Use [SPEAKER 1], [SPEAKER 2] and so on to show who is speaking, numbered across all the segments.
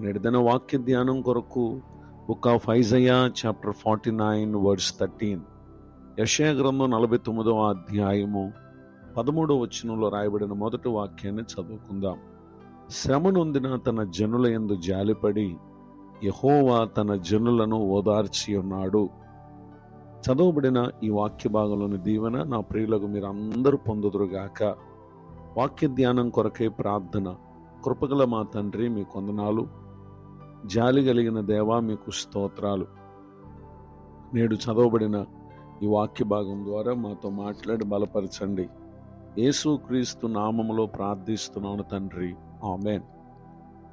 [SPEAKER 1] నేటిదిన వాక్య ధ్యానం కొరకు book of Isaiah chapter 49 verse 13. యెషయా గ్రంథం 49వ అధ్యాయము 13వ వచనంలో రాయబడిన మొదటి వాక్యాన్ని చదువుకుందాం. శ్రమ నొందిన తన జనుల యందు జాలిపడి యెహోవా తన జనులను ఓదార్చి ఉన్నాడు. చదవబడిన ఈ వాక్య భాగంలోని దీవెన నా ప్రియులకు మీరు అందరూ పొందుదురుగాక. వాక్య ధ్యానం కొరకై ప్రార్థన. కృపగల మా తండ్రి, మీ కొందనాలు. జాలి కలిగిన దేవా, మీకు స్తోత్రాలు. నేడు చదవబడిన ఈ వాక్య భాగం ద్వారా మాతో మాట్లాడి బలపరచండి. యేసుక్రీస్తు నామములో ప్రార్థిస్తున్నాను తండ్రి, ఆమేన్.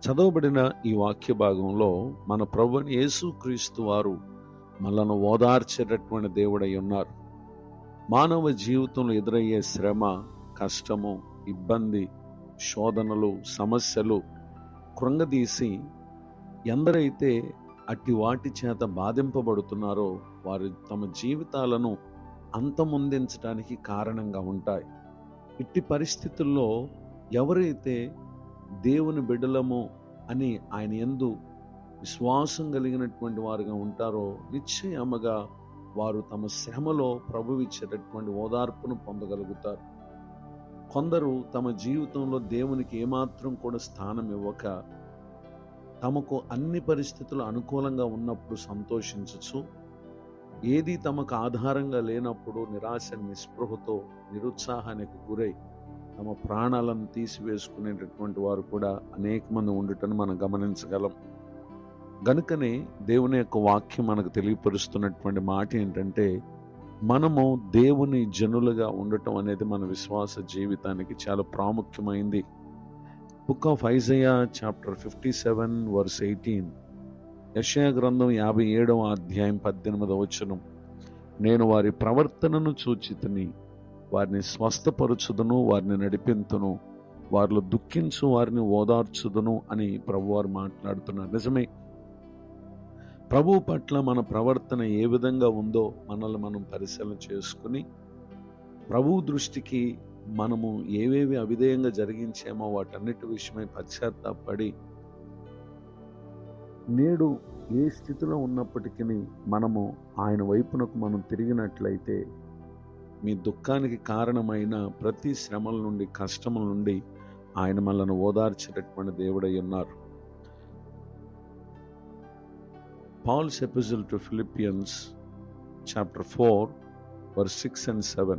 [SPEAKER 1] చదవబడిన ఈ వాక్య భాగంలో మన ప్రభువైన యేసుక్రీస్తు వారు మనలను ఓదార్చేటటువంటి దేవుడై ఉన్నారు. మానవ జీవితంలో ఎదురయ్యే శ్రమ, కష్టము, ఇబ్బంది, శోధనలు, సమస్యలు కృంగదీసి ఎందరైతే అట్టి వాటి చేత బాధింపబడుతున్నారో వారు తమ జీవితాలను అంతమొందించడానికి కారణంగా ఉంటాయి. ఇట్టి పరిస్థితుల్లో ఎవరైతే దేవుని బిడ్డలము అని ఆయన యందు విశ్వాసం కలిగినటువంటి వారుగా ఉంటారో నిశ్చయముగా వారు తమ శ్రమలో ప్రభువు ఇచ్చేటటువంటి ఓదార్పును పొందగలుగుతారు. కొందరు తమ జీవితంలో దేవునికి ఏమాత్రం కూడా స్థానం ఇవ్వక తమకు అన్ని పరిస్థితులు అనుకూలంగా ఉన్నప్పుడు సంతోషించచ్చు, ఏది తమకు ఆధారంగా లేనప్పుడు నిరాశ, నిస్పృహతో, నిరుత్సాహానికి గురై తమ ప్రాణాలను తీసివేసుకునేటటువంటి వారు కూడా అనేక మంది ఉండటం మనం గమనించగలం. గనుకనే దేవుని యొక్క వాక్యం మనకు తెలియపరుస్తున్నటువంటి మాట ఏంటంటే, మనము దేవుని జనులుగా ఉండటం అనేది మన విశ్వాస జీవితానికి చాలా ప్రాముఖ్యమైంది. Book of Isaiah chapter 57 verse 18. యెషయా గ్రంథం 57వ అధ్యాయం 18వ వచనం. నేను వారి ప్రవర్తనను చూచితిని, వారిని స్వస్థపరచుదును, వారిని నడిపింతును, వారిలో దుఃఖించు వారిని ఓదార్చుదును అని ప్రభువారు మాట్లాడుతున్నారు. నిజమే, ప్రభువు పట్ల మన ప్రవర్తన ఏ విధంగా ఉందో మనల్ని మనం పరిశీలన చేసుకుని ప్రభువు దృష్టికి మనము ఏవేవి అవిధేయంగా జరిగించామో వాటన్నిటి విషయమై పశ్చాత్తాపడి నేడు ఏ స్థితిలో ఉన్నప్పటికీ మనము ఆయన వైపునకు మనం తిరిగినట్లయితే మీ దుఃఖానికి కారణమైన ప్రతి శ్రమల నుండి, కష్టముల నుండి ఆయన మనల్ని ఓదార్చేటటువంటి దేవుడై ఉన్నారు. Paul's epistle to Philippians chapter 4 verse 6 and 7.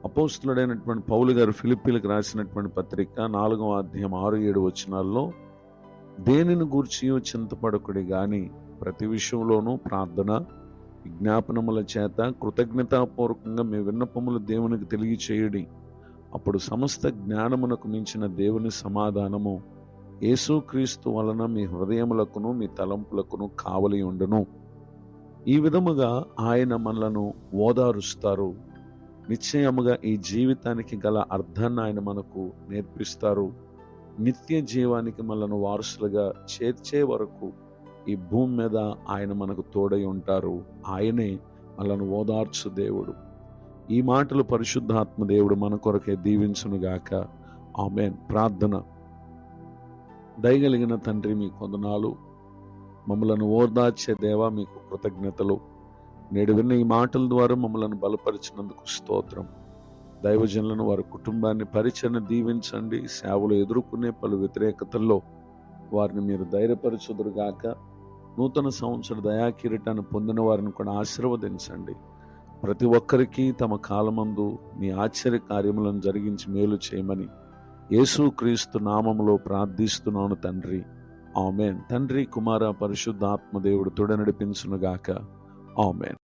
[SPEAKER 1] అపోస్తలుడైనటువంటి పౌలు గారు ఫిలిప్పీలకు రాసినటువంటి పత్రిక 4వ అధ్యాయం 6-7 వచనాల్లో, దేనిని గూర్చియో చింతపడకుడి గాని ప్రతి విషయంలోనూ ప్రార్థన, విజ్ఞాపనముల చేత కృతజ్ఞతాపూర్వకంగా మీ విన్నపములు దేవునికి తెలియచేయుడి. అప్పుడు సమస్త జ్ఞానమునకు మించిన దేవుని సమాధానము యేసుక్రీస్తు వలన మీ హృదయములకును మీ తలంపులకును కావలి ఉండును. ఈ విధముగా ఆయన మనలను ఓదారుస్తారు. నిశ్చయముగా ఈ జీవితానికి గల అర్థాన్ని ఆయన మనకు నేర్పిస్తారు. నిత్య జీవానికి మనలను వారసులుగా చేర్చే వరకు ఈ భూమి మీద ఆయన మనకు తోడై ఉంటారు. ఆయనే మనలను ఓదార్చు దేవుడు. ఈ మాటలు పరిశుద్ధాత్మ దేవుడు మన కొరకే దీవించునుగాక, ఆమేన్. ప్రార్థన. దయగలిగిన తండ్రి, మీ కొందనాలు. మమ్మలను ఓదార్చే దేవా, మీకు కృతజ్ఞతలు. నేడు విన్న ఈ మాటల ద్వారా మమ్మలను బలపరిచినందుకు స్తోత్రం. దైవజనులను, వారి కుటుంబాన్ని, పరిచయను దీవించండి. సేవలు ఎదుర్కొనే పలు వ్యతిరేకతల్లో వారిని మీరు ధైర్యపరచుదురుగాక. నూతన సంవత్సర దయాకిరీటాన్ని పొందిన వారిని కూడా ఆశీర్వదించండి. ప్రతి ఒక్కరికి తమ కాలమందు మీ ఆశ్చర్య కార్యములను జరిగించి మేలు చేయమని యేసుక్రీస్తు నామములో ప్రార్థిస్తున్నాను తండ్రి, ఆమేన్. తండ్రి, కుమార, పరిశుద్ధాత్మ దేవుడు తోడ నడిపించునుగాక, ఆమేన్.